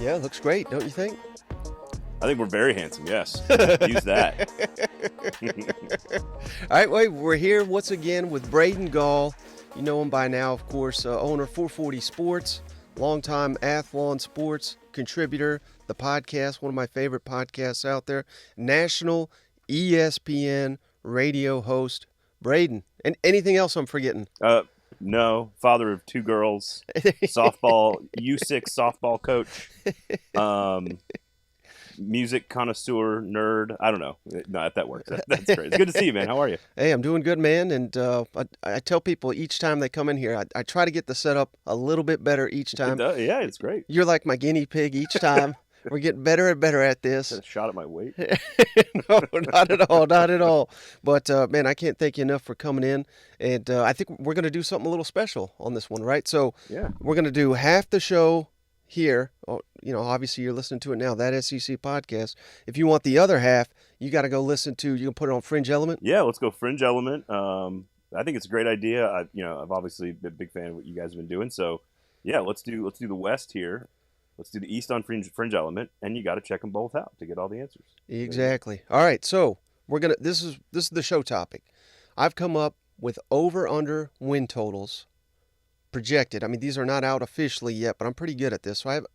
Yeah, looks great, don't you think? I think we're very handsome, yes. Use that. All right, wait, we're here once again with Braden Gall. You know him by now, of course, owner 440 Sports, longtime Athlon Sports contributor, the podcast, one of my favorite podcasts out there, national ESPN radio host, Braden. And anything else I'm forgetting? Uh, no, father of two girls, softball, U6 softball coach, um, music connoisseur, nerd. I don't know. No, if that works. That's great. It's good to see you, man. How are you? Hey, I'm doing good, man. And I tell people each time they come in here, I try to get the setup a little bit better each It time. does. Yeah, it's great. You're like my guinea pig each time. We're getting better and better at Got this. a shot at my weight. No, not at all, not at all. But man, I can't thank you enough for coming in. And I think we're going to do something a little special on this one, right? So Yeah. we're going to do half the show here. Obviously you're listening to it now, that SEC podcast. If you want the other half, you got to go listen to. You can put it on Fringe Element. Yeah, let's go fringe element. I think it's a great idea. I've obviously been a big fan of what you guys have been doing. So, yeah, let's do the West here. Let's do the East on fringe element, and you got to check them both out to get all the answers. Exactly. All right, so we're gonna. This is the show topic. I've come up with over under win totals projected. I mean, these are not out officially yet, but I'm pretty good at this. So I have,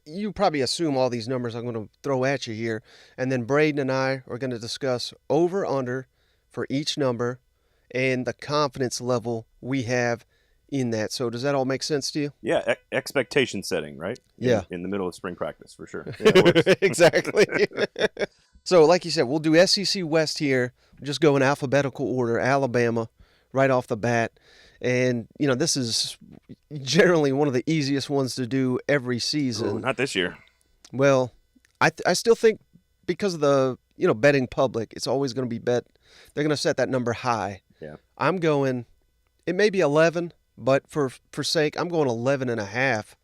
you probably assume all these numbers I'm going to throw at you here, and then Braden and I are going to discuss over under for each number and the confidence level we have in that. So does that all make sense to you? Yeah, expectation setting, right? Yeah. In the middle of spring practice, for sure. Yeah, it works. Exactly. So, like you said, we'll do SEC West here. Just go in alphabetical order. Alabama, right off the bat. And, this is generally one of the easiest ones to do every season. Ooh, not this year. Well, I still think because of the, betting public, it's always going to be bet. They're going to set that number high. Yeah. I'm going, it may be 11, but for sake, I'm going 11 and a half.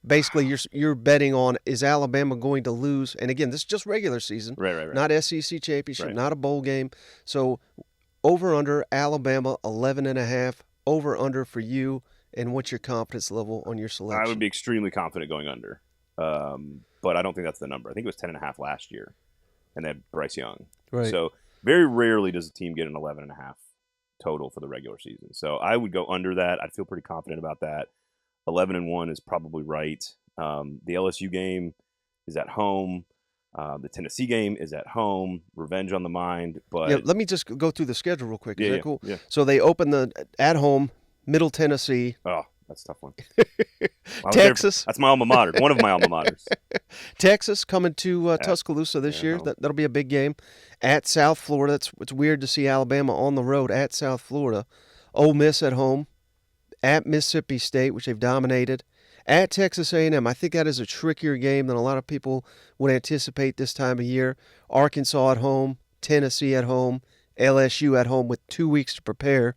Basically, you're betting on, is Alabama going to lose? And again, this is just regular season, Right. not SEC championship, Right. not a bowl game. So over under Alabama 11 and a half. Over under for you, and what's your confidence level on your selection? I would be extremely confident going under, but I don't think that's the number. I think it was 10.5 last year, and they had Bryce Young. Right. So very rarely does a team get an 11.5 total for the regular season. So I would go under that. I'd feel pretty confident about that. 11-1 is probably right. The LSU game is at home. The Tennessee game is at home. Revenge on the mind. But yeah, let me just go through the schedule real quick. Is that cool? Yeah. So they open at home, Middle Tennessee. Oh, that's a tough one. Texas. That's my alma mater. One of my alma maters. Texas coming to Tuscaloosa this year. That'll be a big game. At South Florida. It's weird to see Alabama on the road at South Florida. Ole Miss at home. At Mississippi State, which they've dominated. At Texas A&M, I think that is a trickier game than a lot of people would anticipate this time of year. Arkansas at home, Tennessee at home, LSU at home with 2 weeks to prepare.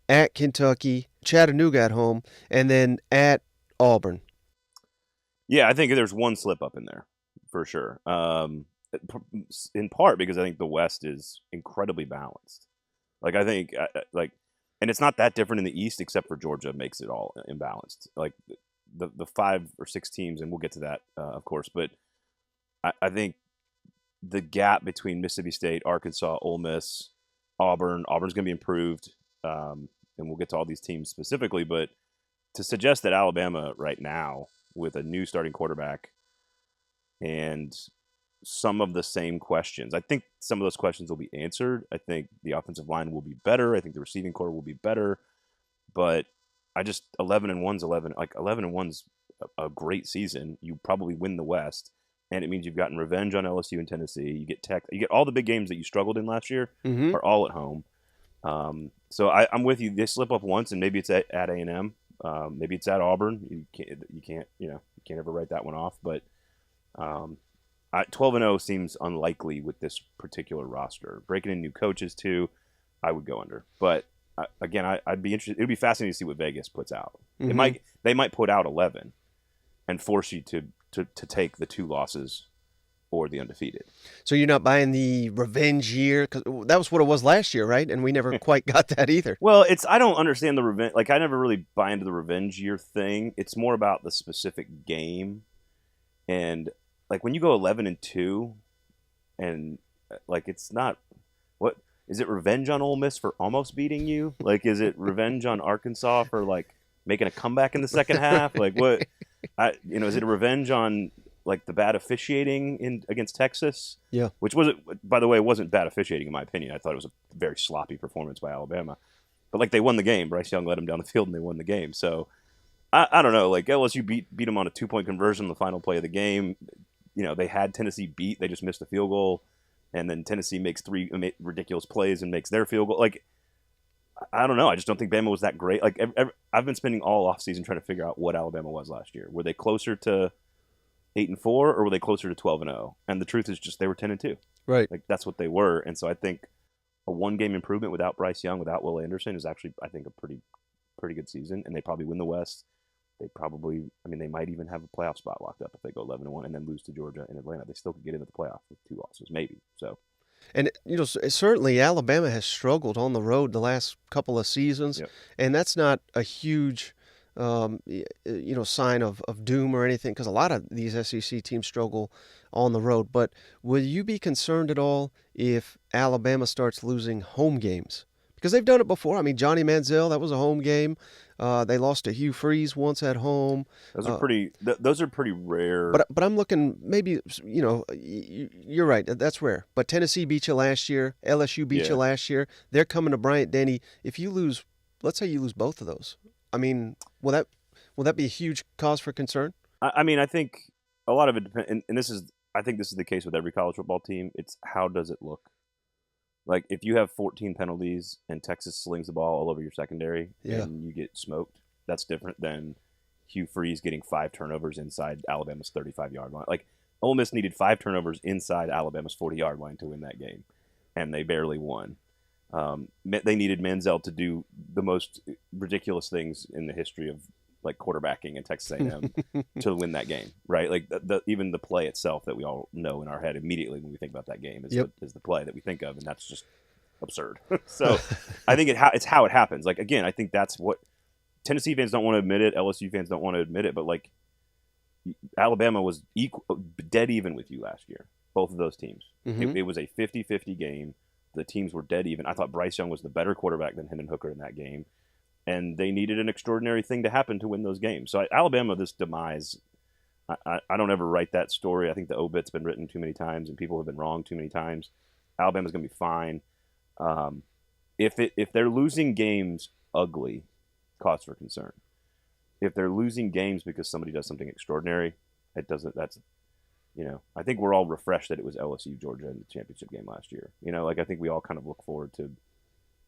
At Kentucky, Chattanooga at home, and then at Auburn. Yeah, I think there's one slip up in there for sure. In part because I think the West is incredibly balanced. Like I think and it's not that different in the East except for Georgia makes it all imbalanced. Like the 5 or 6 teams, and we'll get to that, of course. But I think the gap between Mississippi State, Arkansas, Ole Miss, Auburn's going to be improved, and we'll get to all these teams specifically. But to suggest that Alabama right now, with a new starting quarterback and some of the same questions, I think some of those questions will be answered. I think the offensive line will be better. I think the receiving core will be better. But 11-1's 11. Like 11-1's a great season. You probably win the West, and it means you've gotten revenge on LSU and Tennessee. You get you get all the big games that you struggled in last year are all at home. So I'm with you. They slip up once, and maybe it's at A&M. Maybe it's at Auburn. You can't ever write that one off. But 12-0 seems unlikely with this particular roster. Breaking in new coaches too, I would go under. But again, I'd be interested. It would be fascinating to see what Vegas puts out. They might put out 11 and force you to take the 2 losses or the undefeated. So you're not buying the revenge year? Because that was what it was last year, right? And we never quite got that either. Well, I don't understand the revenge. Like I never really buy into the revenge year thing. It's more about the specific game, and like when you go 11-2, and like it's not what is it revenge on Ole Miss for almost beating you? Like is it revenge on Arkansas for like making a comeback in the second half? Like what? Is it a revenge on like the bad officiating against Texas? Yeah. Which wasn't, by the way, wasn't bad officiating in my opinion. I thought it was a very sloppy performance by Alabama. But like they won the game. Bryce Young led them down the field and they won the game. So I don't know. Like LSU beat them on a 2-point conversion in the final play of the game. They had Tennessee beat. They just missed a field goal. And then Tennessee makes 3 ridiculous plays and makes their field goal. Like, I don't know. I just don't think Bama was that great. Like, I've been spending all offseason trying to figure out what Alabama was last year. Were they closer to 8-4 or were they closer to 12-0? And the truth is just they were 10-2. Right. Like, that's what they were. And so I think a 1-game improvement without Bryce Young, without Will Anderson is actually, I think, a pretty good season. And they probably win the West. They might even have a playoff spot locked up if they go 11-1 and then lose to Georgia and Atlanta. They still could get into the playoff with 2 losses, maybe. So, and certainly Alabama has struggled on the road the last couple of seasons, yep. And that's not a huge, sign of doom or anything because a lot of these SEC teams struggle on the road. But will you be concerned at all if Alabama starts losing home games? Because they've done it before. I mean, Johnny Manziel, that was a home game. They lost to Hugh Freeze once at home. Those are pretty rare. But I'm looking maybe you're right. That's rare. But Tennessee beat you last year. LSU beat you last year. They're coming to Bryant-Denny. If you lose, let's say you lose both of those. I mean, will that be a huge cause for concern? I think a lot of it depends. And I think this is the case with every college football team. It's how does it look? Like, if you have 14 penalties and Texas slings the ball all over your secondary and you get smoked, that's different than Hugh Freeze getting 5 turnovers inside Alabama's 35-yard line. Like, Ole Miss needed 5 turnovers inside Alabama's 40-yard line to win that game, and they barely won. They needed Manziel to do the most ridiculous things in the history of like quarterbacking in Texas A&M to win that game, right? Like even the play itself that we all know in our head immediately when we think about that game is the play that we think of, and that's just absurd. So I think it's how it happens. Like again, I think that's what Tennessee fans don't want to admit it, LSU fans don't want to admit it, but like Alabama was dead even with you last year, both of those teams. Mm-hmm. It was a 50-50 game. The teams were dead even. I thought Bryce Young was the better quarterback than Hendon Hooker in that game. And they needed an extraordinary thing to happen to win those games. So Alabama, this demise, I don't ever write that story. I think the obit's been written too many times and people have been wrong too many times. Alabama's going to be fine. If they're losing games ugly, cause for concern. If they're losing games because somebody does something extraordinary, it doesn't. That's I think we're all refreshed that it was LSU Georgia in the championship game last year. Like I think we all kind of look forward to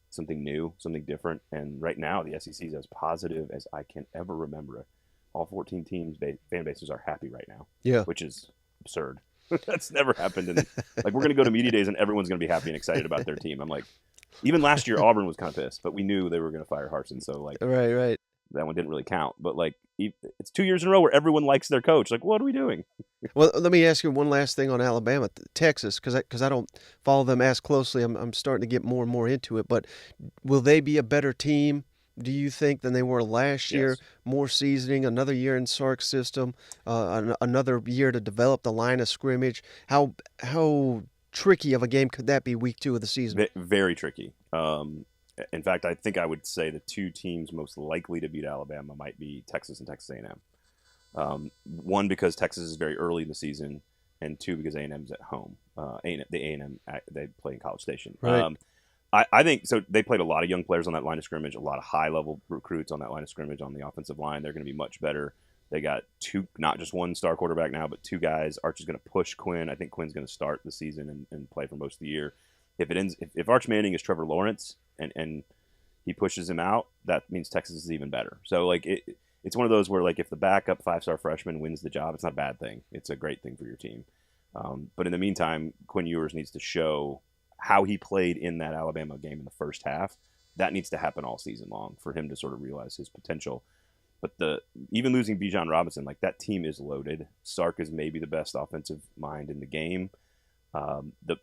something new, something different. And right now, the SEC is as positive as I can ever remember. All 14 teams, fan bases are happy right now, which is absurd. That's never happened. And like we're going to go to media days and everyone's going to be happy and excited about their team. I'm like, even last year, Auburn was kind of pissed, but we knew they were going to fire Harsin. So like, right. That one didn't really count. But like, it's 2 years in a row where everyone likes their coach. Like, what are we doing? Well, let me ask you one last thing on Alabama, Texas, because I don't follow them as closely. I'm starting to get more and more into it. But will they be a better team, do you think, than they were last year? More seasoning, another year in Sark's system, another year to develop the line of scrimmage. How tricky of a game could that be week 2 of the season? Very tricky. In fact, I think I would say the 2 teams most likely to beat Alabama might be Texas and Texas A&M. One, because Texas is very early in the season, and 2, because A&M's at home. The A&M, they play in College Station. Right. I think so. They played a lot of young players on that line of scrimmage, a lot of high-level recruits on that line of scrimmage on the offensive line. They're going to be much better. They got 2, not just one star quarterback now, but 2 guys. Arch is going to push Quinn. I think Quinn's going to start the season and play for most of the year. If Arch Manning is Trevor Lawrence and he pushes him out, that means Texas is even better. So like it's one of those where like if the backup 5-star freshman wins the job, it's not a bad thing. It's a great thing for your team. But in the meantime, Quinn Ewers needs to show how he played in that Alabama game in the first half. That needs to happen all season long for him to sort of realize his potential. But even losing Bijan Robinson, like that team is loaded. Sark is maybe the best offensive mind in the game.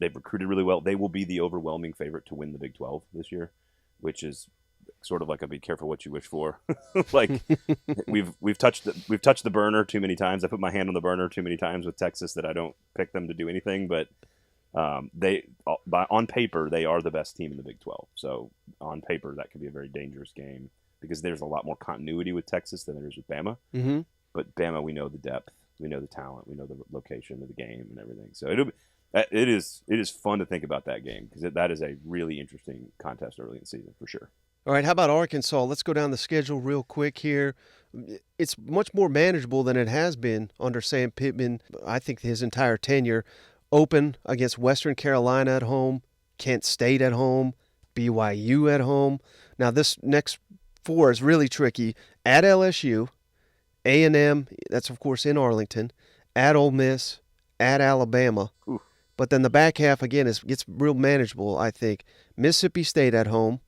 They've recruited really well. They will be the overwhelming favorite to win the Big 12 this year, which is sort of like a be careful what you wish for. Like we've touched the burner too many times. I put my hand on the burner too many times with Texas that I don't pick them to do anything. But on paper they are the best team in the Big 12. So on paper that could be a very dangerous game because there's a lot more continuity with Texas than there is with Bama. Mm-hmm. But Bama, we know the depth, we know the talent, we know the location of the game and everything. So it is fun to think about that game because that is a really interesting contest early in the season for sure. All right, how about Arkansas? Let's go down the schedule real quick here. It's much more manageable than it has been under Sam Pittman, I think his entire tenure. Open against Western Carolina at home, Kent State at home, BYU at home. Now this next 4 is really tricky. At LSU, A&M, that's of course in Arlington, at Ole Miss, at Alabama. Ooh. But then the back half, again, gets real manageable, I think. Mississippi State at home,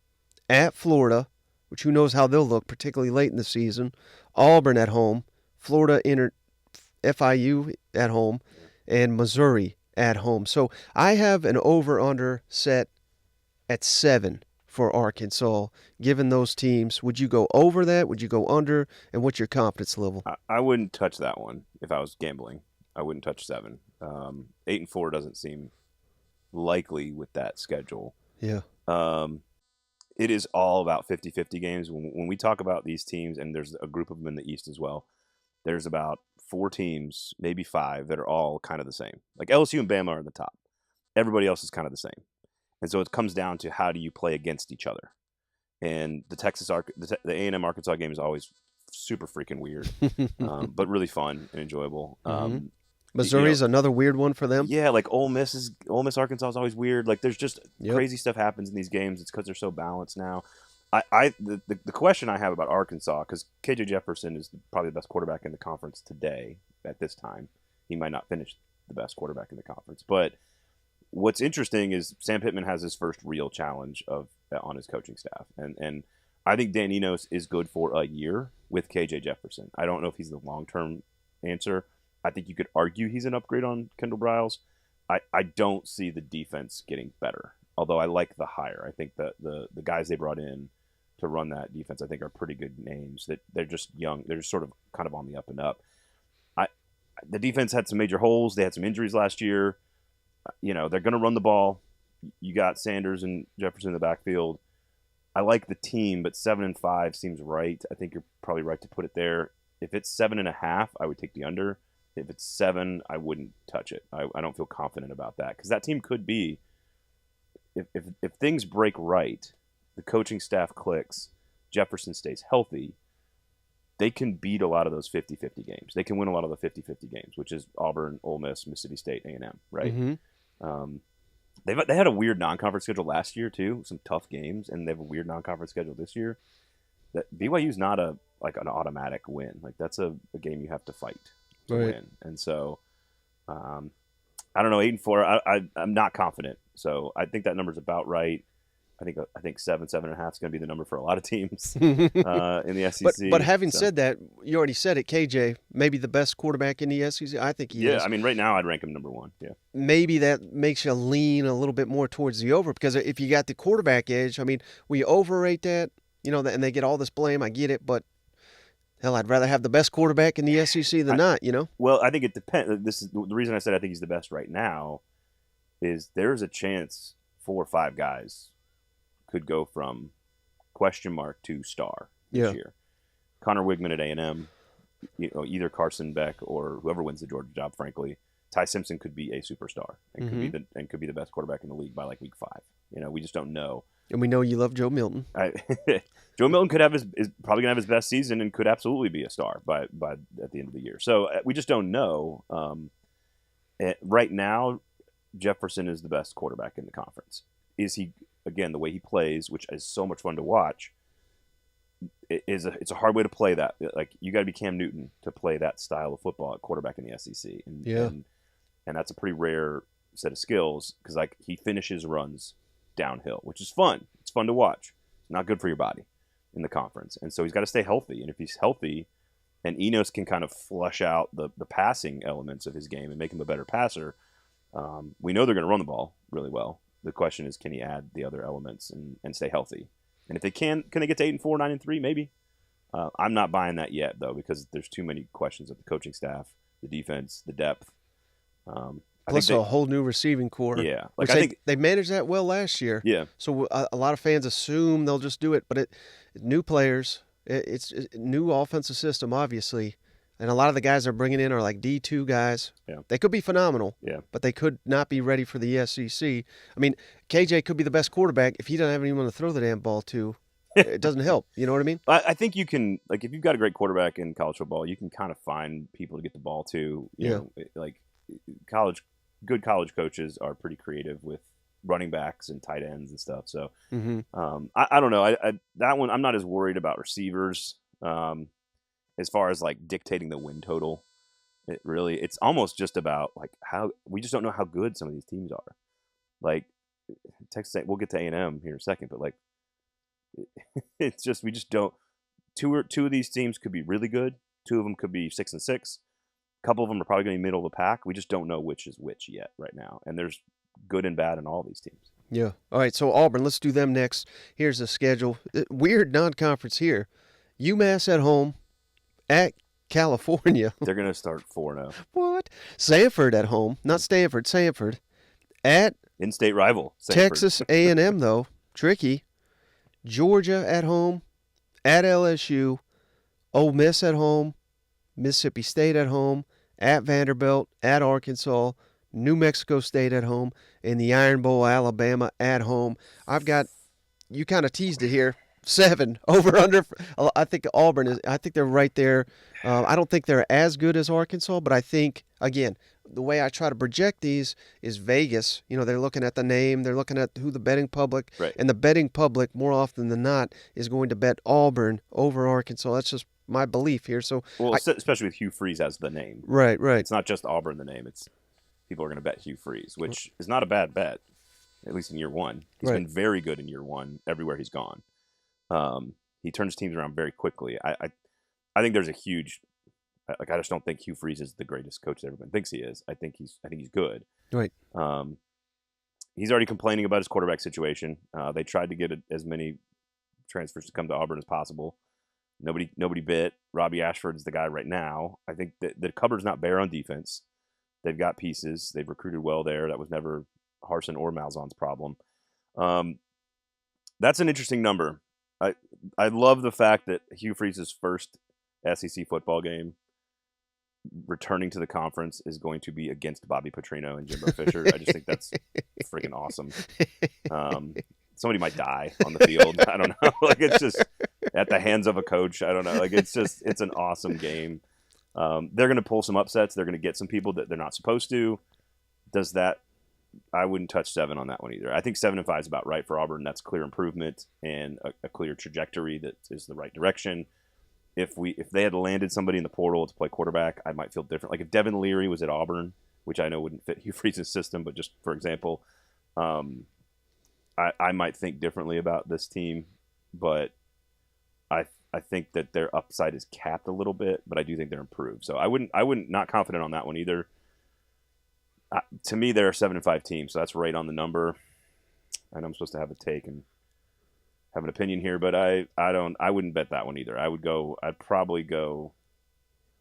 at Florida, which who knows how they'll look, particularly late in the season. Auburn at home, Florida FIU at home, and Missouri at home. So I have an over-under set at 7 for Arkansas. Given those teams, would you go over that? Would you go under? And what's your confidence level? I wouldn't touch that one if I was gambling. I wouldn't touch 7. 8-4 doesn't seem likely with that schedule. Yeah. It is all about 50-50 games. When we talk about these teams, and there's a group of them in the East as well, there's about 4 teams, maybe 5, that are all kind of the same. Like LSU and Bama are at the top. Everybody else is kind of the same. And so it comes down to how do you play against each other. And the A&M Arkansas game is always super freaking weird, but really fun and enjoyable. Mm-hmm. Missouri's another weird one for them. Yeah, like Ole Miss Arkansas is always weird. Like there's just crazy stuff happens in these games. It's because they're so balanced now. The question I have about Arkansas, because KJ Jefferson is probably the best quarterback in the conference today at this time. He might not finish the best quarterback in the conference, but what's interesting is Sam Pittman has his first real challenge on his coaching staff, and I think Dan Enos is good for a year with KJ Jefferson. I don't know if he's the long-term answer. I think you could argue he's an upgrade on Kendall Briles. I don't see the defense getting better, although I like the hire. I think that the guys they brought in to run that defense, I think, are pretty good names. That they're just young. They're just sort of kind of on the up and up. The defense had some major holes. They had some injuries last year. They're going to run the ball. You got Sanders and Jefferson in the backfield. I like the team, but 7-5 seems right. I think you're probably right to put it there. If it's 7.5, I would take the under. If it's 7, I wouldn't touch it. I don't feel confident about that because that team could be, if things break right, the coaching staff clicks, Jefferson stays healthy, they can beat a lot of those 50-50 games. They can win a lot of the 50-50 games, which is Auburn, Ole Miss, Mississippi State, A&M, right? Mm-hmm. They had a weird non-conference schedule last year too, some tough games, and they have a weird non-conference schedule this year. That BYU's not an automatic win. Like that's a game you have to fight to win. And so, I don't know, 8-4. I'm not confident. So I think that number's about right. I think 7.5 is going to be the number for a lot of teams in the SEC. But having said that, you already said it. KJ, maybe the best quarterback in the SEC. I think he is. Yeah, I mean, right now I'd rank him number 1. Yeah. Maybe that makes you lean a little bit more towards the over because if you got the quarterback edge, I mean, we overrate that, and they get all this blame. I get it, but hell, I'd rather have the best quarterback in the SEC than not. Well, I think it depends. This is the reason I said I think he's the best right now. Is there's a chance 4 or 5 guys could go from question mark to star this year. Connor Wigman at A&M, either Carson Beck or whoever wins the Georgia job, frankly. Ty Simpson could be a superstar and could be the best quarterback in the league by like week 5. We just don't know. And we know you love Joe Milton. Joe Milton could have is probably gonna have his best season and could absolutely be a star by at the end of the year. So we just don't know. Right now, Jefferson is the best quarterback in the conference. Is he? Again, the way he plays, which is so much fun to watch, it's a hard way to play that. Like you got to be Cam Newton to play that style of football at quarterback in the SEC, and that's a pretty rare set of skills because like he finishes runs downhill, which is fun. It's fun to watch. It's not good for your body in the conference, and so he's got to stay healthy. And if he's healthy, and Enos can kind of flush out the passing elements of his game and make him a better passer, We know they're going to run the ball really well. The question is, can he add the other elements and stay healthy? And if they can they get to 8-4, 9-3? Maybe. I'm not buying that yet though, because there's too many questions of the coaching staff, the defense, the depth. Plus a whole new receiving core. Yeah, like I think they managed that well last year. Yeah. So a lot of fans assume they'll just do it, but new players, it's new offensive system, obviously, and a lot of the guys they're bringing in are like D2 guys. Yeah. They could be phenomenal. Yeah. But they could not be ready for the SEC. I mean, KJ could be the best quarterback if he doesn't have anyone to throw the damn ball to. It doesn't help. You know what I mean? I think you can, like, if you've got a great quarterback in college football, you can kind of find people to get the ball to. You know, like good college coaches are pretty creative with running backs and tight ends and stuff. So I don't know. That one, I'm not as worried about receivers as far as like dictating the win total. It's almost just about like how we just don't know how good some of these teams are. Like Texas, we'll get to A&M here in a second, but like it's just we just don't. Two of these teams could be really good. Two of them could be 6-6. A couple of them are probably going to be middle of the pack. We just don't know which is which yet right now. And there's good and bad in all these teams. Yeah. All right, so Auburn, let's do them next. Here's the schedule. Weird non-conference here. UMass at home, at California. They're going to start 4-0. What? Sanford at home. Not Stanford, Sanford. At in-state rival. Sanford. Texas A&M, though. Tricky. Georgia at home, at LSU. Ole Miss at home. Mississippi State at home. At Vanderbilt. At Arkansas. New Mexico State at home. And the Iron Bowl, Alabama at home. I've got, you kind of teased it here, 7 over under. I think Auburn is. I think they're right there. I don't think they're as good as Arkansas, but I think, again, the way I try to project these is Vegas. You know, they're looking at the name, they're looking at who the betting public, right. And the betting public more often than not is going to bet Auburn over Arkansas. That's just my belief here. So, especially with Hugh Freeze as the name, right. It's not just Auburn the name; it's people are going to bet Hugh Freeze, which is not a bad bet, at least in year one. He's been very good in year one everywhere he's gone. He turns teams around very quickly. I think there's a huge, like, I just don't think Hugh Freeze is the greatest coach that everyone thinks he is. I think he's good. Right. He's already complaining about his quarterback situation. They tried to get as many transfers to come to Auburn as possible. Nobody bit. Robbie Ashford's the guy right now. I think that the cupboard's not bare on defense. They've got pieces. They've recruited well there. That was never Harsin or Malzahn's problem. That's an interesting number. I love the fact that Hugh Freeze's first SEC football game returning to the conference is going to be against Bobby Petrino and Jimbo Fisher. I just think that's freaking awesome. Somebody might die on the field. I don't know. Like, it's just at the hands of a coach. I don't know. Like, it's an awesome game. They're going to pull some upsets. They're going to get some people that they're not supposed to. Does that? I wouldn't touch 7 on that one either. I think 7-5 is about right for Auburn. That's clear improvement and a clear trajectory that is the right direction. If they had landed somebody in the portal to play quarterback, I might feel different. Like if Devin Leary was at Auburn, which I know wouldn't fit Hugh Freeze's system, but just for example, I might think differently about this team. But I think that their upside is capped a little bit, but I do think they're improved. So I wouldn't not confident on that one either. To me, they're a 7-5 team, so that's right on the number. I know I'm supposed to have a take and have an opinion here, but I wouldn't bet that one either. I'd probably go,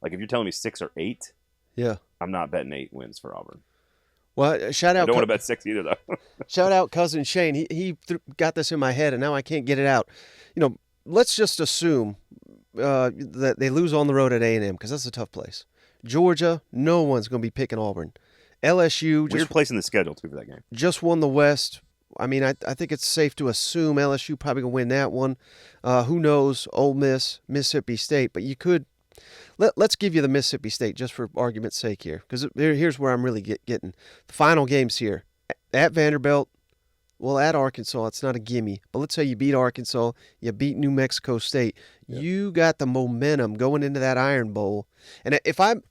like, if you're telling me 6 or 8, yeah, I'm not betting 8 wins for Auburn. Well, shout out. I don't want to bet 6 either, though. Shout out cousin Shane. He got this in my head, and now I can't get it out. You know, let's just assume that they lose on the road at A&M because that's a tough place. Georgia, no one's going to be picking Auburn. LSU, weird place in the schedule too for that game. Just won the West. I mean, I think it's safe to assume LSU probably gonna win that one. Who knows? Ole Miss, Mississippi State, but you could. Let's give you the Mississippi State just for argument's sake here, because here's where I'm really getting the final games here at Vanderbilt. Well, at Arkansas, it's not a gimme, but let's say you beat Arkansas, you beat New Mexico State, you got the momentum going into that Iron Bowl, and if I'm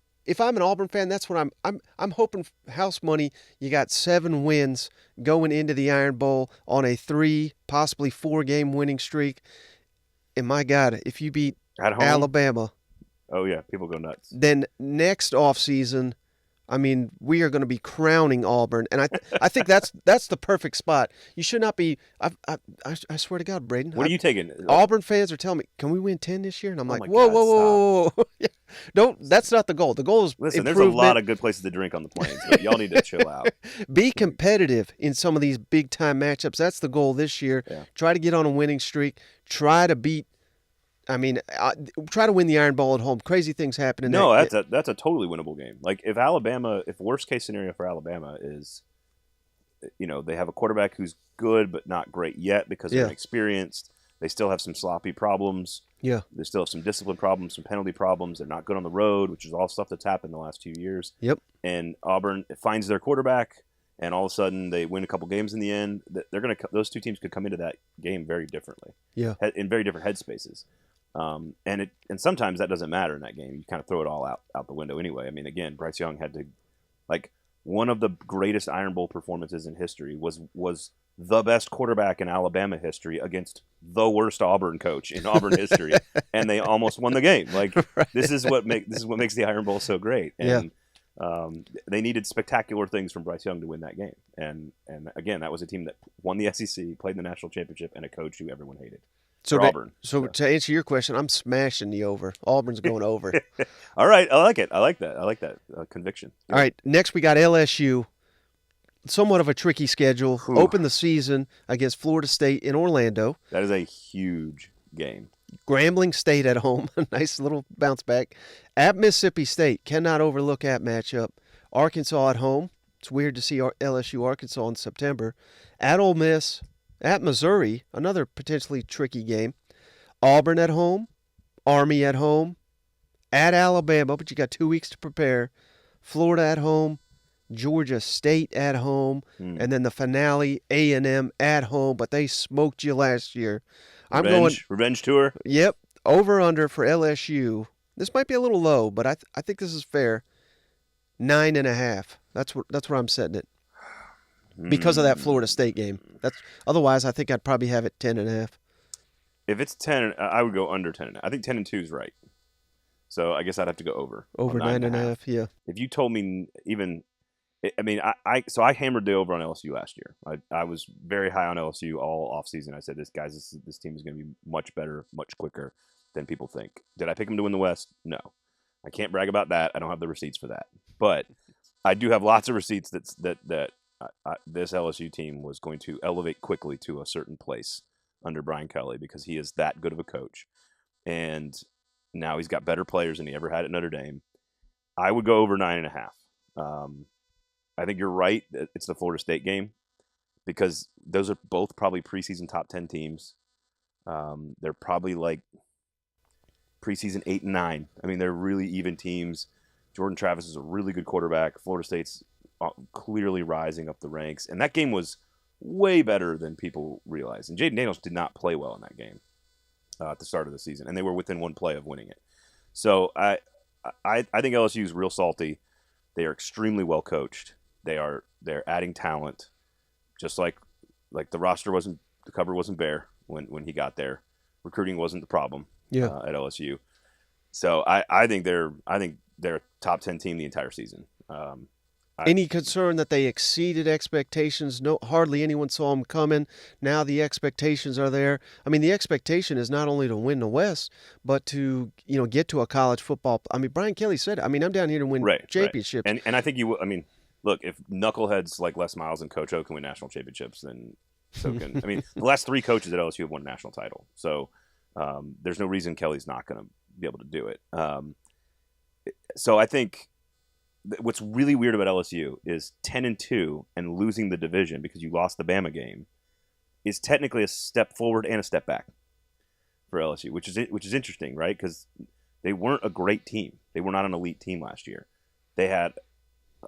an Auburn fan, that's what I'm hoping. House money, you got 7 wins going into the Iron Bowl on a 3, possibly 4 game winning streak. And my God, if you beat Alabama, oh yeah, people go nuts. Then next offseason, I mean, we are going to be crowning Auburn, and I think that's the perfect spot. You should not be. I swear to God, Braden. What are you taking? Auburn fans are telling me, "Can we win 10 this year?" And I'm Oh like, my "Whoa, God, whoa, stop. whoa, whoa, whoa!" Don't. That's not the goal. The goal is Listen, improvement. there's a lot of good places to drink on the plains, but y'all need to chill out. Be competitive in some of these big time matchups. That's the goal this year. Yeah. Try to get on a winning streak. Try to beat. I mean, try to win the Iron Bowl at home. Crazy things happen in No, that. that's a totally winnable game. Like if worst case scenario for Alabama is, they have a quarterback who's good but not great yet because they're inexperienced. They still have some sloppy problems. Yeah. They still have some discipline problems, some penalty problems. They're not good on the road, which is all stuff that's happened the last 2 years. Yep. And Auburn finds their quarterback, and all of a sudden they win a couple games in the end. Those two teams could come into that game very differently. Yeah. In very different headspaces. And sometimes that doesn't matter in that game. You kind of throw it all out the window anyway. I mean, again, Bryce Young had to, one of the greatest Iron Bowl performances in history was the best quarterback in Alabama history against the worst Auburn coach in Auburn history, and they almost won the game. Right. This is what makes the Iron Bowl so great. And they needed spectacular things from Bryce Young to win that game. And again, that was a team that won the SEC, played in the national championship, and a coach who everyone hated. So Auburn. To answer your question, I'm smashing the over. Auburn's going over. All right, I like it. I like that conviction. All right, next we got LSU. Somewhat of a tricky schedule. Ooh. Open the season against Florida State in Orlando. That is a huge game. Grambling State at home. Nice little bounce back. At Mississippi State. Cannot overlook that matchup. Arkansas at home. It's weird to see LSU Arkansas in September. At Ole Miss. At Missouri, another potentially tricky game. Auburn at home, Army at home, at Alabama, but you got 2 weeks to prepare. Florida at home, Georgia State at home, and then the finale, A&M at home, but they smoked you last year. Revenge tour? Yep, over-under for LSU. This might be a little low, but I think this is fair. 9.5. That's where I'm setting it. Because of that Florida State game. Otherwise, I think I'd probably have it 10.5. If it's 10, I would go under 10. I think 10 and 2 is right. So I guess I'd have to go over. Over 9.5, yeah. If you told me I hammered the over on LSU last year. I was very high on LSU all offseason. I said, this team is going to be much better, much quicker than people think. Did I pick them to win the West? No. I can't brag about that. I don't have the receipts for that. But I do have lots of receipts that this LSU team was going to elevate quickly to a certain place under Brian Kelly because he is that good of a coach. And now he's got better players than he ever had at Notre Dame. I would go over 9.5. I think you're right. It's the Florida State game because those are both probably preseason top 10 teams. They're probably like preseason 8 and 9. I mean, they're really even teams. Jordan Travis is a really good quarterback. Florida State's clearly rising up the ranks. And that game was way better than people realize. And Jaden Daniels did not play well in that game at the start of the season. And they were within one play of winning it. So I think LSU is real salty. They are extremely well coached. They're adding talent. Just like the cover wasn't bare when he got there. Recruiting wasn't the problem at LSU. So I think they're a top 10 team the entire season. Any concern that they exceeded expectations? No, hardly anyone saw them coming. Now the expectations are there. I mean, the expectation is not only to win the West, but to get to a college football. I mean, Brian Kelly said, I'm down here to win championships. Right. And I think look, if knuckleheads like Les Miles and Coach O can win national championships, then so can. I mean, the last 3 coaches at LSU have won a national title. So there's no reason Kelly's not going to be able to do it. So I think what's really weird about LSU is 10 and 2 and losing the division because you lost the Bama game is technically a step forward and a step back for LSU, which is interesting, right? Because they weren't a great team. They were not an elite team last year. They had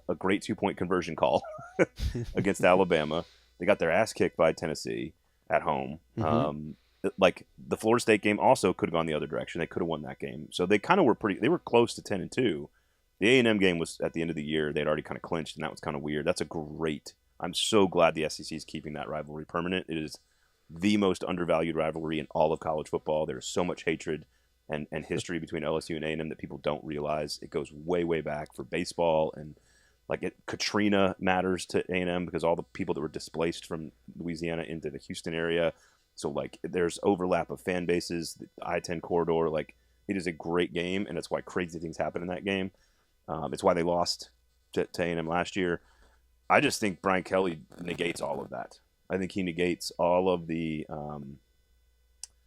a great 2-point conversion call against Alabama. They got their ass kicked by Tennessee at home. Mm-hmm. Like the Florida State game also could have gone the other direction. They could have won that game. So they kind of they were close to 10 and 2. The A&M game was at the end of the year. They'd already kind of clinched, and that was kind of weird. I'm so glad the SEC is keeping that rivalry permanent. It is the most undervalued rivalry in all of college football. There's so much hatred and history between LSU and A&M that people don't realize. It goes way, way back for baseball and Katrina matters to A&M because all the people that were displaced from Louisiana into the Houston area. So like there's overlap of fan bases, the I-10 corridor. Like it is a great game, and it's why crazy things happen in that game. It's why they lost to A&M last year. I just think Brian Kelly negates all of that. I think he negates all of the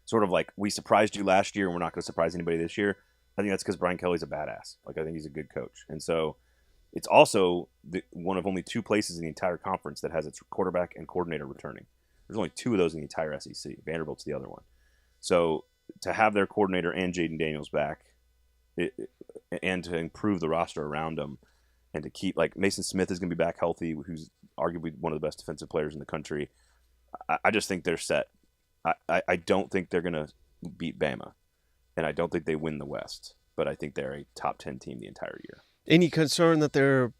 sort of like we surprised you last year and we're not going to surprise anybody this year. I think that's because Brian Kelly's a badass. Like I think he's a good coach, and so it's also one of only two places in the entire conference that has its quarterback and coordinator returning. There's only two of those in the entire SEC. Vanderbilt's the other one. So to have their coordinator and Jaden Daniels back, and to improve the roster around them, and to keep like Mason Smith is going to be back healthy, who's arguably one of the best defensive players in the country. I just think they're set. I don't think they're going to beat Bama, and I don't think they win the West, but I think they're a top 10 team the entire year. Any concern that they're,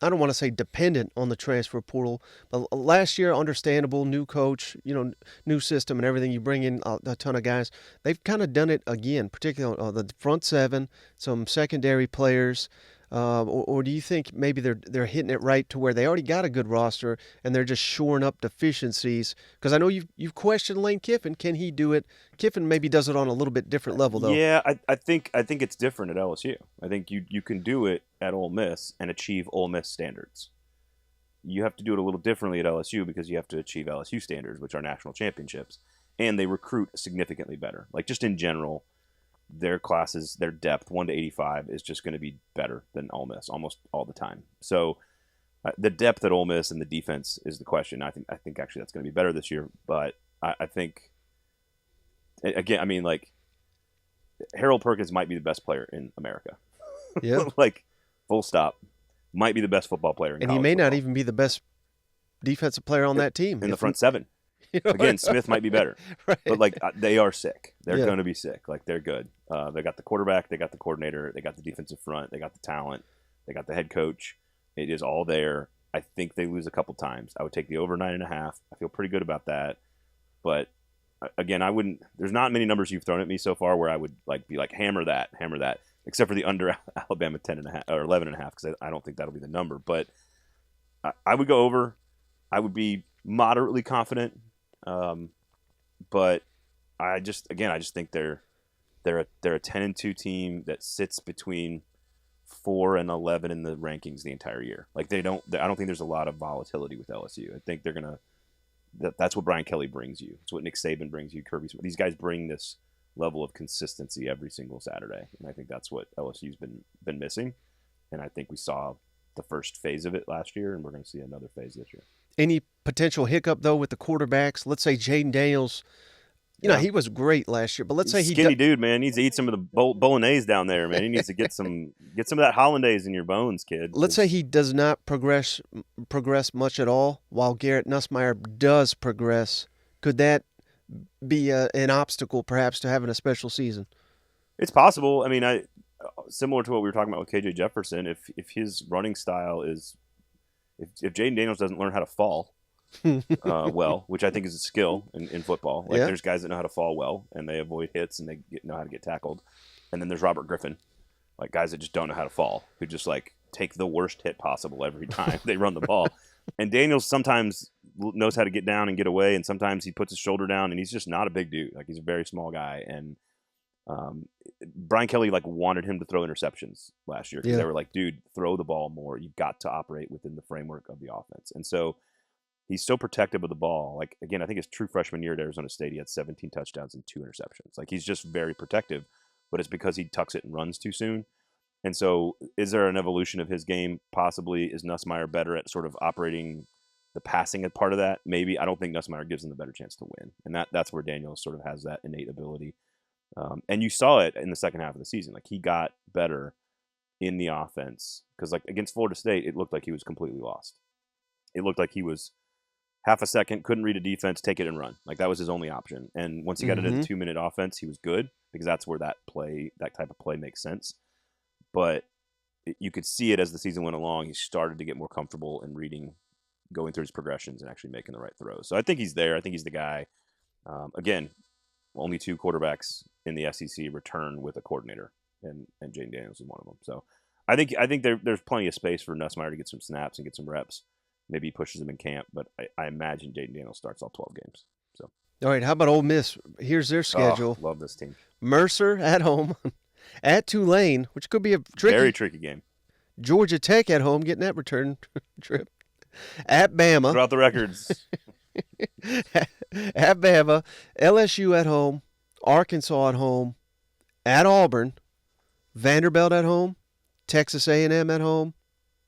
I don't want to say dependent on the transfer portal, but last year, understandable, new coach, new system and everything. You bring in a ton of guys. They've kind of done it again, particularly on the front seven, some secondary players. Or do you think maybe they're hitting it right to where they already got a good roster and they're just shoring up deficiencies? Because I know you've questioned Lane Kiffin. Can he do it? Kiffin maybe does it on a little bit different level, though. Yeah, I think it's different at LSU. I think you can do it at Ole Miss and achieve Ole Miss standards. You have to do it a little differently at LSU because you have to achieve LSU standards, which are national championships, and they recruit significantly better. Like just in general, their classes, their depth, 1 to 85, is just going to be better than Ole Miss almost all the time. So the depth at Ole Miss and the defense is the question. I think actually that's going to be better this year. But I think, again, I mean, like, Harold Perkins might be the best player in America. Yeah. Like, full stop. Might be the best football player in and college he may football. not even be the best defensive player on that team. In the front seven. Again, Smith might be better. Right. But, like, they are sick. They're going to be sick. Like, they're good. They got the quarterback. They got the coordinator. They got the defensive front. They got the talent. They got the head coach. It is all there. I think they lose a couple times. I would take the over 9.5. I feel pretty good about that. But, again, I wouldn't – there's not many numbers you've thrown at me so far where I would, like, be like, hammer that, except for the under Alabama 10.5 or 11.5 because I don't think that'll be the number. But I would go over. I would be moderately confident. But I just think they're a 10-2 team that sits between 4 and 11 in the rankings the entire year. Like I don't think there's a lot of volatility with LSU. I think they're gonna. That's what Brian Kelly brings you. It's what Nick Saban brings you. Kirby. These guys bring this level of consistency every single Saturday, and I think that's what LSU's been missing. And I think we saw the first phase of it last year, and we're going to see another phase this year. Any potential hiccup, though, with the quarterbacks? Let's say Jaden Daniels, you know, he was great last year, but let's say skinny dude, man, needs to eat some of the bolognese down there, man. He needs to get some of that hollandaise in your bones, kid. Let's say he does not progress much at all, while Garrett Nussmeier does progress. Could that be an obstacle, perhaps, to having a special season? It's possible. I mean, similar to what we were talking about with KJ Jefferson, if his running style is if Jaden Daniels doesn't learn how to fall well, which I think is a skill in football. Like there's guys that know how to fall well and they avoid hits and they know how to get tackled. And then there's Robert Griffin, like guys that just don't know how to fall, who just like take the worst hit possible every time they run the ball. And Daniels sometimes knows how to get down and get away, and sometimes he puts his shoulder down and he's just not a big dude. Like he's a very small guy. And Brian Kelly like wanted him to throw interceptions last year because they were like, dude, throw the ball more. You've got to operate within the framework of the offense. And so he's so protective of the ball. Like, again, I think his true freshman year at Arizona State, he had 17 touchdowns and 2 interceptions. Like, he's just very protective, but it's because he tucks it and runs too soon. And so is there an evolution of his game? Possibly. Is Nussmeier better at sort of operating the passing part of that? Maybe. I don't think Nussmeier gives him the better chance to win. And that's where Daniels sort of has that innate ability. And you saw it in the second half of the season. Like, he got better in the offense because, like, against Florida State, it looked like he was completely lost. It looked like he was half a second, couldn't read a defense, take it and run. Like, that was his only option. And once he got into the 2-minute offense, he was good because that's where that type of play makes sense. But you could see it as the season went along. He started to get more comfortable in reading, going through his progressions and actually making the right throws. So I think he's there. I think he's the guy. Again, only 2 quarterbacks in the SEC return with a coordinator, and Jaden Daniels is one of them. So I think there's plenty of space for Nussmeier to get some snaps and get some reps. Maybe he pushes them in camp, but I imagine Jaden Daniels starts all 12 games. So, all right, how about Ole Miss? Here's their schedule. Oh, love this team. Mercer at home, at Tulane, which could be a very tricky game. Georgia Tech at home, getting that return trip. At Bama. Throughout the records. At Bama, LSU at home, Arkansas at home, at Auburn, Vanderbilt at home, Texas A&M at home.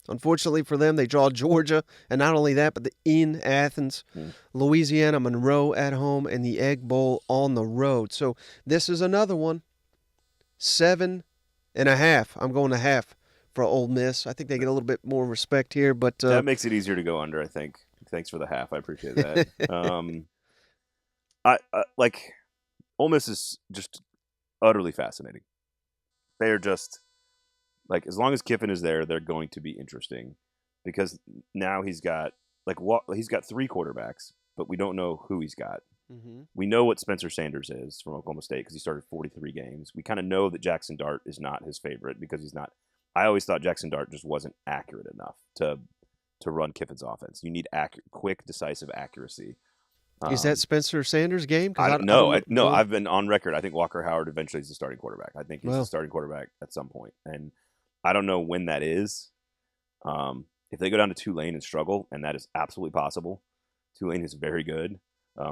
Unfortunately for them, they draw Georgia, and not only that, but in Athens, Louisiana Monroe at home, and the Egg Bowl on the road. So this is another one. 7.5. I'm going to half for Ole Miss. I think they get a little bit more respect here, but that makes it easier to go under, I think. Thanks for the half. I appreciate that. I like Ole Miss is just utterly fascinating. They are just like, as long as Kiffin is there, they're going to be interesting because now he's got three quarterbacks, but we don't know who he's got. Mm-hmm. We know what Spencer Sanders is from Oklahoma State because he started 43 games. We kind of know that Jackson Dart is not his favorite because he's not. I always thought Jackson Dart just wasn't accurate enough to run Kiffin's offense. You need quick, decisive accuracy. Is that Spencer Sanders' game? I don't know. No, I've been on record. I think Walker Howard eventually is the starting quarterback. I think he's the starting quarterback at some point. And I don't know when that is. If they go down to Tulane and struggle, and that is absolutely possible, Tulane is very good.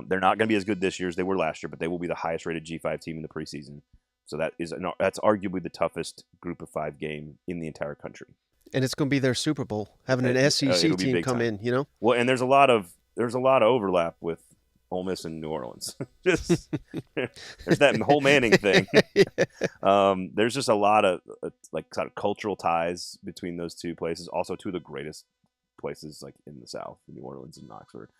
They're not going to be as good this year as they were last year, but they will be the highest-rated G5 team in the preseason. So that's arguably the toughest Group of 5 game in the entire country. And it's going to be their Super Bowl, having an SEC team come in, you know? Well, and there's a lot of overlap with Ole Miss and New Orleans. Just there's that whole Manning thing. There's just a lot of kind of cultural ties between those two places. Also, two of the greatest places like in the South, New Orleans and Oxford.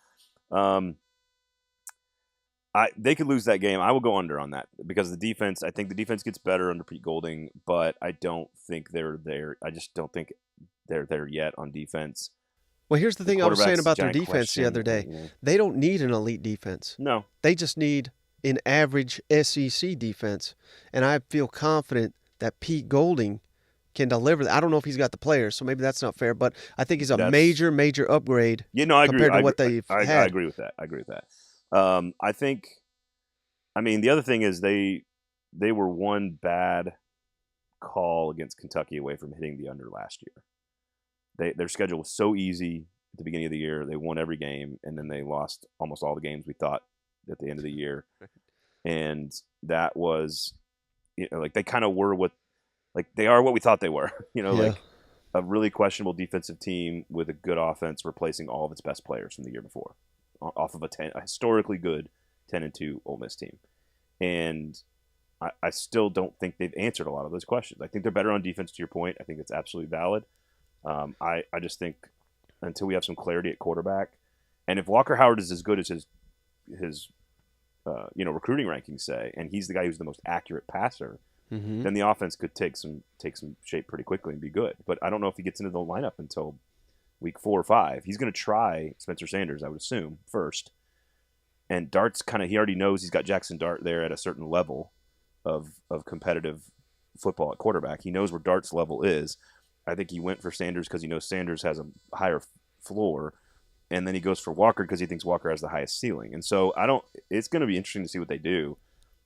They could lose that game. I will go under on that because the defense. I think the defense gets better under Pete Golding, but I don't think they're there. I just don't think they're there yet on defense. Well, here's the thing I was saying about their defense the other day. Yeah. They don't need an elite defense. No. They just need an average SEC defense. And I feel confident that Pete Golding can deliver that. I don't know if he's got the players, so maybe that's not fair, but I think he's a major upgrade compared to what they've had. I agree with that. I think, the other thing is they were one bad call against Kentucky away from hitting the under last year. Their schedule was so easy at the beginning of the year. They won every game, and then they lost almost all the games we thought at the end of the year. And that was, they kind of were they are what we thought they were. Like a really questionable defensive team with a good offense replacing all of its best players from the year before, off of a historically good 10-2 Ole Miss team. And I still don't think they've answered a lot of those questions. I think they're better on defense, to your point. I think it's absolutely valid. I just think until we have some clarity at quarterback, and if Walker Howard is as good as his recruiting rankings say, and he's the guy who's the most accurate passer, then the offense could take some shape pretty quickly and be good. But I don't know if he gets into the lineup until week 4 or 5. He's going to try Spencer Sanders, I would assume, first. And Dart's he already knows he's got Jackson Dart there at a certain level of competitive football at quarterback. He knows where Dart's level is. I think he went for Sanders because he knows Sanders has a higher floor, and then he goes for Walker because he thinks Walker has the highest ceiling. And so it's going to be interesting to see what they do.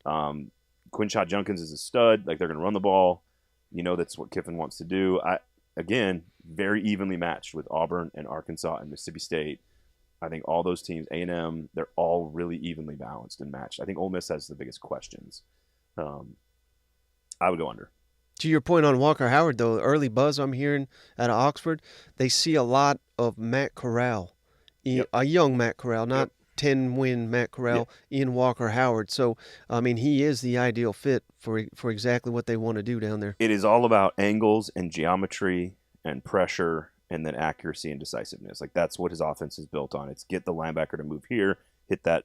Quinshot Junkins is a stud. They're going to run the ball. That's what Kiffin wants to do. Again, very evenly matched with Auburn and Arkansas and Mississippi State. I think all those teams, A&M, they're all really evenly balanced and matched. I think Ole Miss has the biggest questions. I would go under. To your point on Walker Howard, though, early buzz I'm hearing out of Oxford, they see a lot of Matt Corral, a young Matt Corral, not 10-win Matt Corral in Walker Howard. So, he is the ideal fit for exactly what they want to do down there. It is all about angles and geometry and pressure and then accuracy and decisiveness. That's what his offense is built on. It's get the linebacker to move here, hit that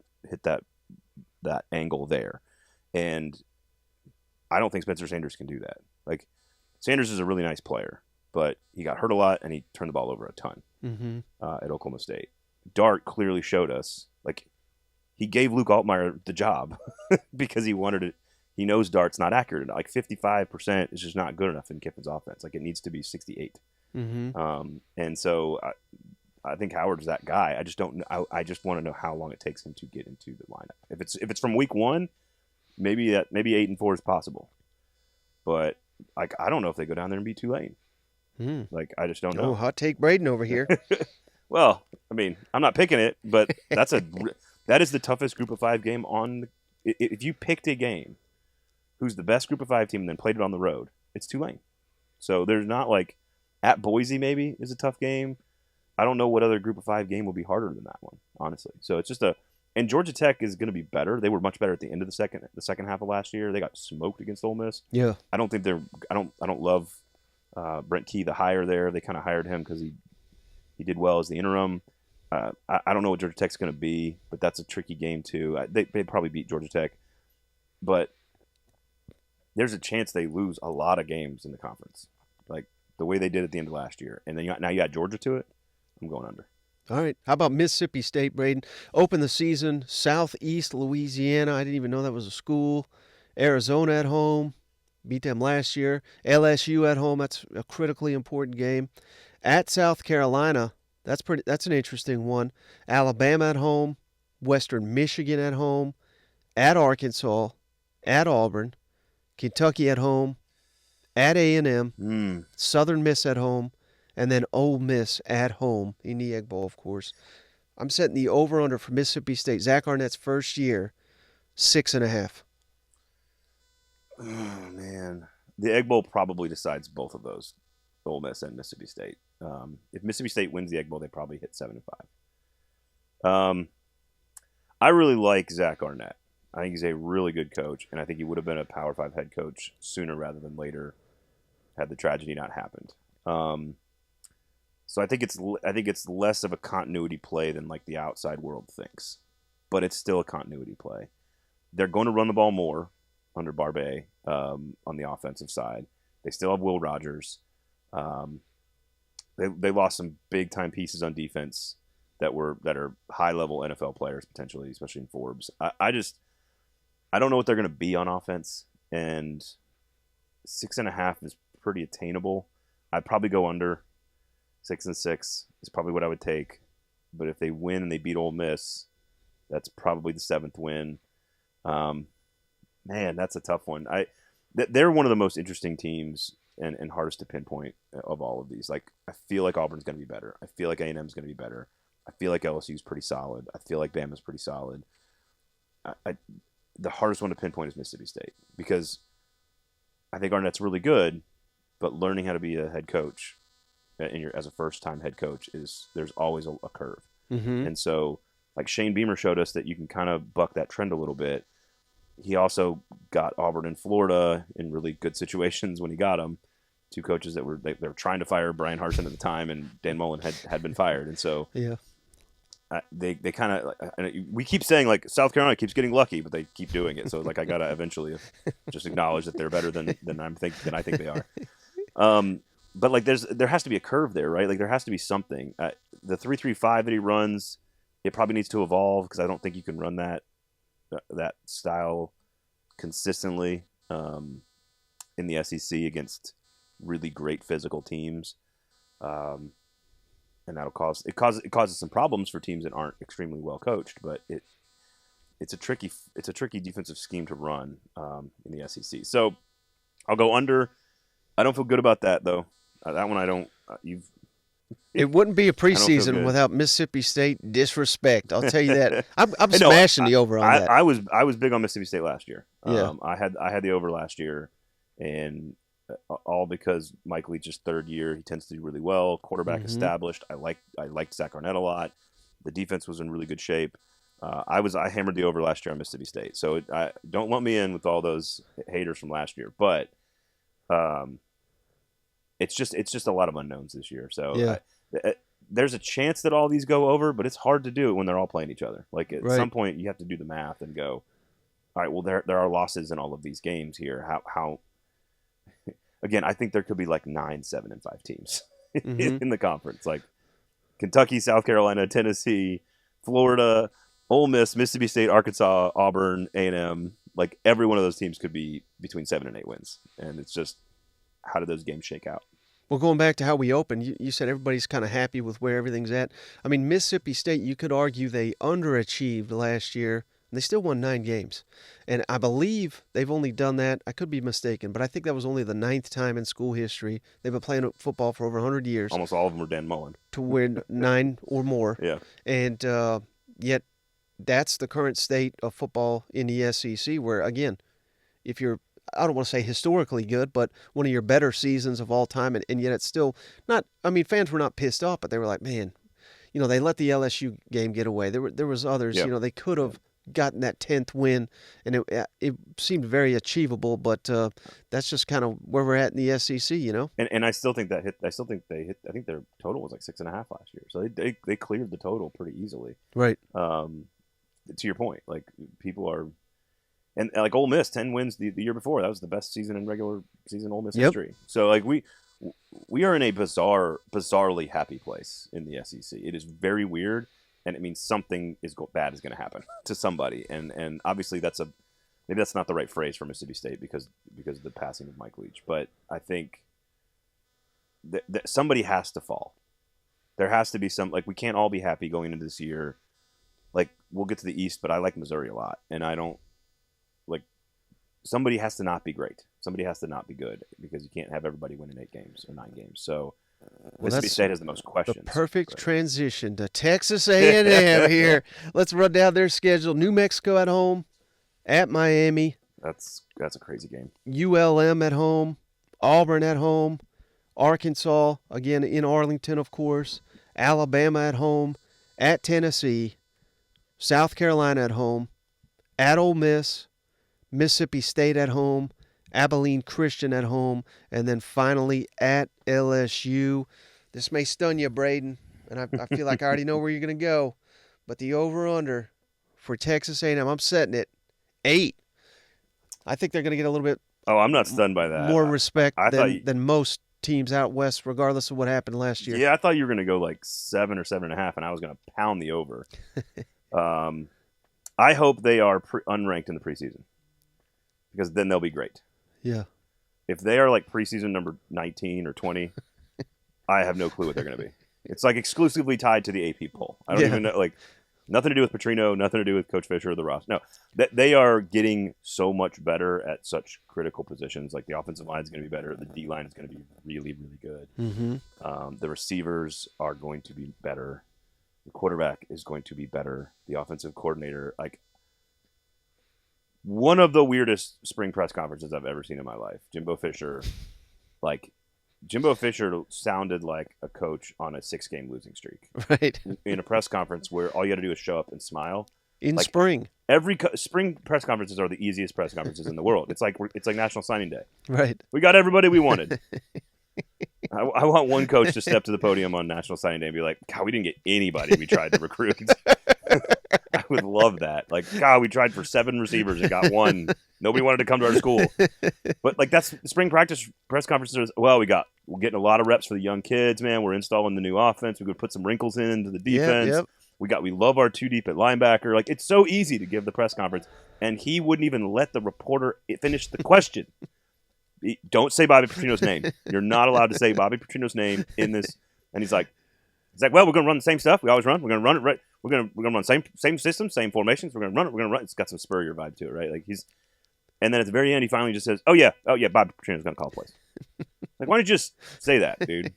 angle there. And I don't think Spencer Sanders can do that. Sanders is a really nice player, but he got hurt a lot and he turned the ball over a ton at Oklahoma State. Dart clearly showed us, he gave Luke Altmaier the job because he wanted he knows Dart's not accurate enough. Like 55% is just not good enough in Kiffin's offense. Like it needs to be 68. And so I think Howard's that guy. I just don't. I just want to know how long it takes him to get into the lineup. If it's from week one, maybe 8-4 is possible. But like I don't know if they go down there and beat Tulane. Like I just don't know. Oh, hot take Braden over here. Well, I mean, I'm not picking it, but that is the toughest Group of 5 game on. If you picked a game, who's the best Group of 5 team and then played it on the road, it's Tulane. So there's not like at Boise maybe is a tough game. I don't know what other Group of 5 game will be harder than that one, honestly. So it's just and Georgia Tech is going to be better. They were much better at the end of the second half of last year. They got smoked against Ole Miss. Yeah, I don't love Brent Key, the hire there. They kind of hired him because he did well as the interim. I don't know what Georgia Tech's going to be, but that's a tricky game too. They probably beat Georgia Tech, but there's a chance they lose a lot of games in the conference, like the way they did at the end of last year. And then now you got Georgia to it. I'm going under. All right. How about Mississippi State, Braden? Open the season, Southeast Louisiana. I didn't even know that was a school. Arizona at home. Beat them last year. LSU at home. That's a critically important game. At South Carolina, that's an interesting one. Alabama at home. Western Michigan at home. At Arkansas. At Auburn. Kentucky at home. At A&M. Southern Miss at home. And then Ole Miss at home in the Egg Bowl, of course. I'm setting the over-under for Mississippi State. Zach Arnett's first year, 6.5. Oh, man. The Egg Bowl probably decides both of those, Ole Miss and Mississippi State. If Mississippi State wins the Egg Bowl, they probably hit 7-5. I really like Zach Arnett. I think he's a really good coach, and I think he would have been a Power 5 head coach sooner rather than later had the tragedy not happened. So I think it's less of a continuity play than like the outside world thinks, but it's still a continuity play. They're going to run the ball more under Barbet on the offensive side. They still have Will Rogers. They lost some big time pieces on defense that are high level NFL players potentially, especially in Forbes. I don't know what they're going to be on offense, and 6.5 is pretty attainable. I'd probably go under. 6-6 is probably what I would take, but if they win and they beat Ole Miss, that's probably the 7th win. Man, that's a tough one. They're one of the most interesting teams and hardest to pinpoint of all of these. Like I feel like Auburn's going to be better. I feel like A&M's going to be better. I feel like LSU's pretty solid. I feel like Bama's pretty solid. The hardest one to pinpoint is Mississippi State because I think Arnett's really good, but learning how to be a head coach as a first-time head coach there's always a curve. And so like Shane Beamer showed us that you can kind of buck that trend a little bit. He also got Auburn and Florida in really good situations when he got them. Two coaches that were trying to fire Brian Harsin at the time, and Dan Mullen had been fired. And so they kind of we keep saying like South Carolina keeps getting lucky, but they keep doing it. So like I gotta eventually just acknowledge that they're better than I think they are. But like there has to be a curve there, right? Like there has to be something. The 3-3-5 that he runs, it probably needs to evolve because I don't think you can run that style consistently in the SEC against really great physical teams, and that'll causes some problems for teams that aren't extremely well coached. But it's a tricky defensive scheme to run in the SEC. So I'll go under. I don't feel good about that though. That one I don't. It wouldn't be a preseason without Mississippi State disrespect. I'll tell you that. I'm smashing the over on that. I was big on Mississippi State last year. Yeah. I had the over last year, and all because Mike Leach's third year, he tends to do really well. Quarterback established. I liked Zach Arnett a lot. The defense was in really good shape. I hammered the over last year on Mississippi State. So don't lump me in with all those haters from last year, but. It's just a lot of unknowns this year. So there's a chance that all these go over, but it's hard to do it when they're all playing each other. Like at some point, you have to do the math and go, all right, well there are losses in all of these games here. How again? I think there could be like 9, 7, and 5 teams in the conference, like Kentucky, South Carolina, Tennessee, Florida, Ole Miss, Mississippi State, Arkansas, Auburn, A&M, Like every one of those teams could be between 7 and 8 wins, and it's just how do those games shake out? Well, going back to how we opened, you said everybody's kind of happy with where everything's at. I mean, Mississippi State, you could argue they underachieved last year, and they still won 9 games. And I believe they've only done that, I could be mistaken, but I think that was only the 9th time in school history. They've been playing football for over 100 years. Almost all of them were Dan Mullen. To win 9 or more. Yeah. And yet, that's the current state of football in the SEC, where, again, if you're I don't want to say historically good, but one of your better seasons of all time, and yet it's still not. I mean, fans were not pissed off, but they were like, man, they let the LSU game get away. There was others, Yep. They could have gotten that 10th win, and it seemed very achievable. But that's just kind of where we're at in the SEC, And I still think that hit. I still think they hit. I think their total was like 6.5 last year, so they cleared the total pretty easily. Right. To your point, like people are. And like Ole Miss, 10 wins the year before. That was the best season in regular season Ole Miss history. So like we are in a bizarrely happy place in the SEC. It is very weird, and it means something bad is going to happen to somebody. And obviously maybe that's not the right phrase for Mississippi State because of the passing of Mike Leach. But I think that somebody has to fall. There has to be we can't all be happy going into this year. Like we'll get to the East, but I like Missouri a lot, and I don't. Somebody has to not be great. Somebody has to not be good because you can't have everybody winning 8 games or 9 games. So Mississippi State has the most questions. The perfect transition to Texas A&M here. Let's run down their schedule. New Mexico at home, at Miami. That's a crazy game. ULM at home, Auburn at home, Arkansas, again in Arlington, of course, Alabama at home, at Tennessee, South Carolina at home, at Ole Miss, Mississippi State at home, Abilene Christian at home, and then finally at LSU. This may stun you, Braden, and I feel like I already know where you're going to go, but the over-under for Texas A&M, I'm setting it 8. I think they're going to get a little bit I'm not stunned by that. More respect than most teams out west, regardless of what happened last year. Yeah, I thought you were going to go like 7 or 7.5, and I was going to pound the over. I hope they are unranked in the preseason. Because then they'll be great. Yeah. If they are like preseason number 19 or 20, I have no clue what they're going to be. It's like exclusively tied to the AP poll. I don't even know, like nothing to do with Petrino, nothing to do with Coach Fisher or the Ross. No, they are getting so much better at such critical positions. Like the offensive line is going to be better. The D line is going to be really, really good. Mm-hmm. The receivers are going to be better. The quarterback is going to be better. The offensive coordinator, like. One of the weirdest spring press conferences I've ever seen in my life. Jimbo Fisher sounded like a coach on a 6-game losing streak. Right. In a press conference where all you had to do is show up and smile. In spring. Every spring press conferences are the easiest press conferences in the world. It's like National Signing Day. Right. We got everybody we wanted. I want one coach to step to the podium on National Signing Day and be like, God, we didn't get anybody we tried to recruit. I would love that. Like, God, we tried for 7 receivers and got 1. Nobody wanted to come to our school. But like that's spring practice press conferences. Well, we're getting a lot of reps for the young kids, man. We're installing the new offense. We could put some wrinkles into the defense. Yep. We love our 2 deep at linebacker. Like it's so easy to give the press conference, and he wouldn't even let the reporter finish the question. Don't say Bobby Petrino's name. You're not allowed to say Bobby Petrino's name in this. And he's like, well, we're going to run the same stuff we always run. We're going to run it right. We're going to run same systems, same formations. We're going to run it. We're going to run. It's got some Spurrier vibe to it, right? Like and then at the very end, he finally just says, "Oh yeah, Bobby Petrino's going to call plays." Like, why don't you just say that, dude?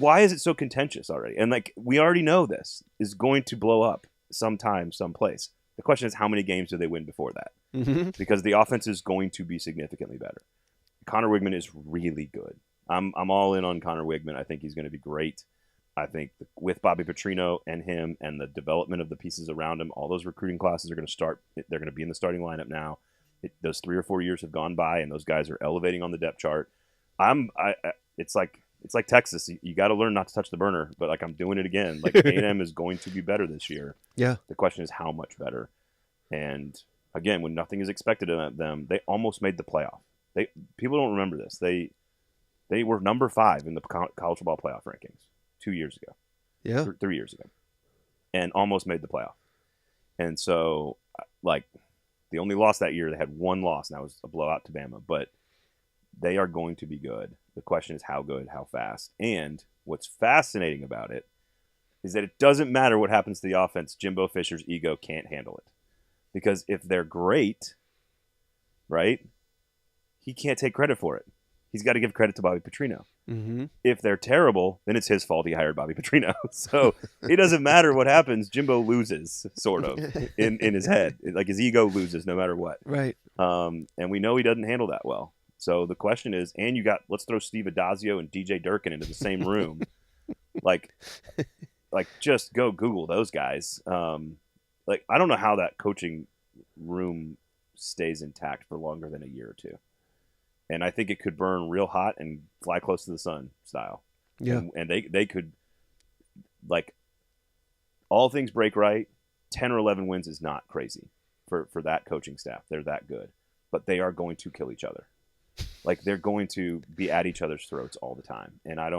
Why is it so contentious already? And like, we already know this is going to blow up sometime, someplace. The question is, how many games do they win before that? Mm-hmm. Because the offense is going to be significantly better. Connor Wigman is really good. I'm all in on Connor Wigman. I think he's going to be great. I think with Bobby Petrino and him and the development of the pieces around him, all those recruiting classes are going to start. They're going to be in the starting lineup now. Those 3 or 4 years have gone by, and those guys are elevating on the depth chart. It's like Texas. You got to learn not to touch the burner, but like I'm doing it again. Like A&M is going to be better this year. Yeah. The question is how much better. And again, when nothing is expected of them, they almost made the playoff. People don't remember this. They were number 5 in the college football playoff rankings 2 years ago. Yeah. 3 years ago. And almost made the playoff. And so, like, The only loss that year, they had one loss, and that was a blowout to Bama. But they are going to be good. The question is how good, how fast. And what's fascinating about it is that it doesn't matter what happens to the offense. Jimbo Fisher's ego can't handle it. Because if they're great, right, he can't take credit for it. He's got to give credit to Bobby Petrino. Mm-hmm. If they're terrible, then it's his fault he hired Bobby Petrino. So it doesn't matter what happens. Jimbo loses, sort of, in his head. Like his ego loses no matter what. Right. And we know he doesn't handle that well. So the question is, and you got, let's throw Steve Adazio and DJ Durkin into the same room. like just go Google those guys. I don't know how that coaching room stays intact for longer than a year or two. And I think it could burn real hot and fly close to the sun style. Yeah. And they could, like, all things break right, 10 or 11 wins is not crazy for that coaching staff. They're that good. But they are going to kill each other. Like, they're going to be at each other's throats all the time. And I just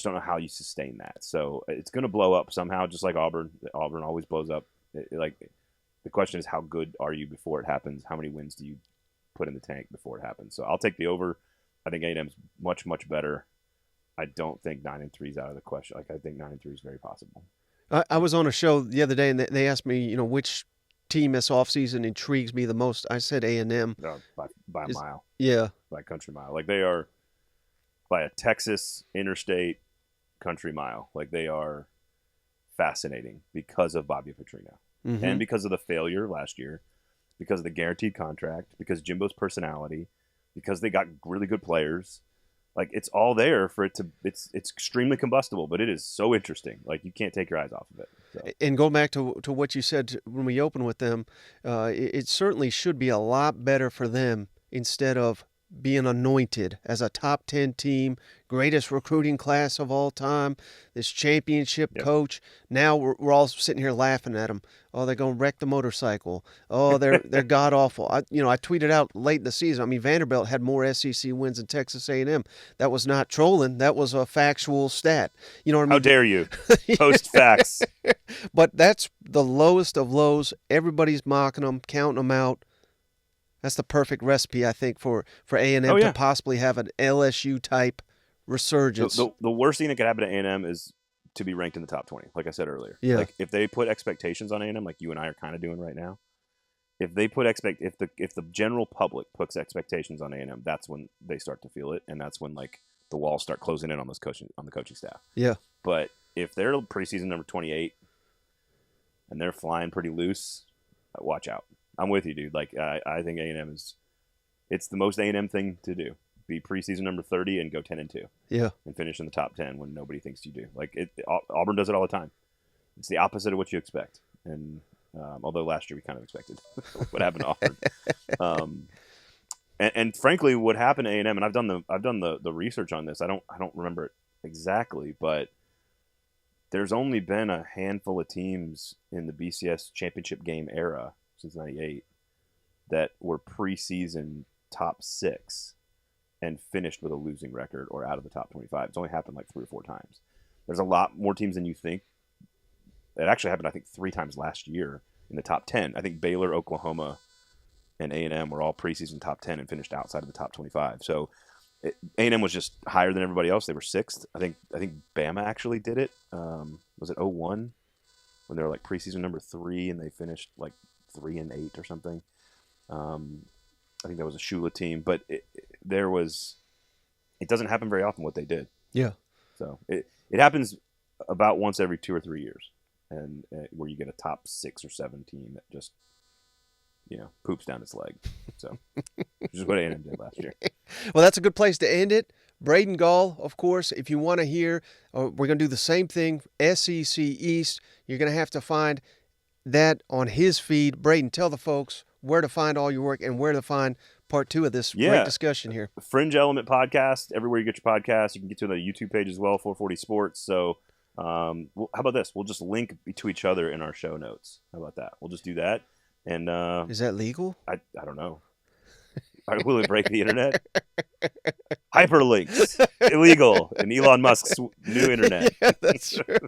don't know how you sustain that. So it's going to blow up somehow, just like Auburn. Auburn always blows up. The question is, how good are you before it happens? How many wins do you put in the tank before it happens? So I'll take the over. I think A&M's much, much better. I don't think 9-3 is out of the question. Like, I think 9-3 is very possible. I was on a show the other day, and they asked me, which team this offseason intrigues me the most. I said A&M. By a mile. Yeah. By a country mile. Like, they are by a Texas interstate country mile. Like, they are fascinating because of Bobby Petrino. Mm-hmm. And because of the failure last year, because of the guaranteed contract, because Jimbo's personality, because they got really good players. Like, it's all there for it to – it's extremely combustible, but it is so interesting. Like, you can't take your eyes off of it. So. And going back to what you said when we opened with them, it certainly should be a lot better for them instead of being anointed as a top 10 team, greatest recruiting class of all time, this championship coach. Now we're all sitting here laughing at them. Oh, they're going to wreck the motorcycle. Oh, they're god-awful. I tweeted out late in the season, I mean, Vanderbilt had more SEC wins than Texas A&M. That was not trolling. That was a factual stat. You know what I mean? How dare you post facts. But that's the lowest of lows. Everybody's mocking them, counting them out. That's the perfect recipe, I think, for A&M to possibly have an LSU-type resurgence. The worst thing that could happen to A&M is to be ranked in the top 20, like I said earlier. Yeah. Like, if they put expectations on A&M, like you and I are kind of doing right now, if the general public puts expectations on A&M, that's when they start to feel it, and that's when, like, the walls start closing in on the coaching staff. Yeah. But if they're preseason number 28 and they're flying pretty loose, watch out. I'm with you, dude. Like, I think A&M it's the most A&M thing to do. Be preseason number 30 and go 10-2. Yeah. And finish in the top 10 when nobody thinks you do. Like, Auburn does it all the time. It's the opposite of what you expect. And although last year we kind of expected what happened to Auburn. And frankly, what happened to A&M, and I've done the research on this. I don't remember it exactly, but there's only been a handful of teams in the BCS championship game era since '98 that were preseason top 6 and finished with a losing record or out of the top 25. It's only happened like 3 or 4 times. There's a lot more teams than you think. It actually happened, I think, 3 times last year in the top 10. I think Baylor, Oklahoma, and A&M were all preseason top 10 and finished outside of the top 25. So A&M was just higher than everybody else. They were 6th. I think Bama actually did it. Was it 01 when they were like preseason number 3 and they finished like 3-8 or something? I think that was a Shula team, but it doesn't happen very often what they did. Yeah. So it happens about once every 2 or 3 years, and where you get a top 6 or 7 team that just poops down its leg. So which is what A&M did last year. Well, that's a good place to end it. Braden Gall, of course, if you want to hear, we're going to do the same thing, SEC East. You're going to have to find that on his feed. Braden, tell the folks where to find all your work and where to find part 2 of this great discussion here. Fringe Element Podcast, everywhere you get your podcasts. You can get to the YouTube page as well, 440 Sports. So how about this? We'll just link to each other in our show notes. How about that? We'll just do that. And is that legal? I don't know. Will it break the internet? Hyperlinks. Illegal. And Elon Musk's new internet. Yeah, that's true.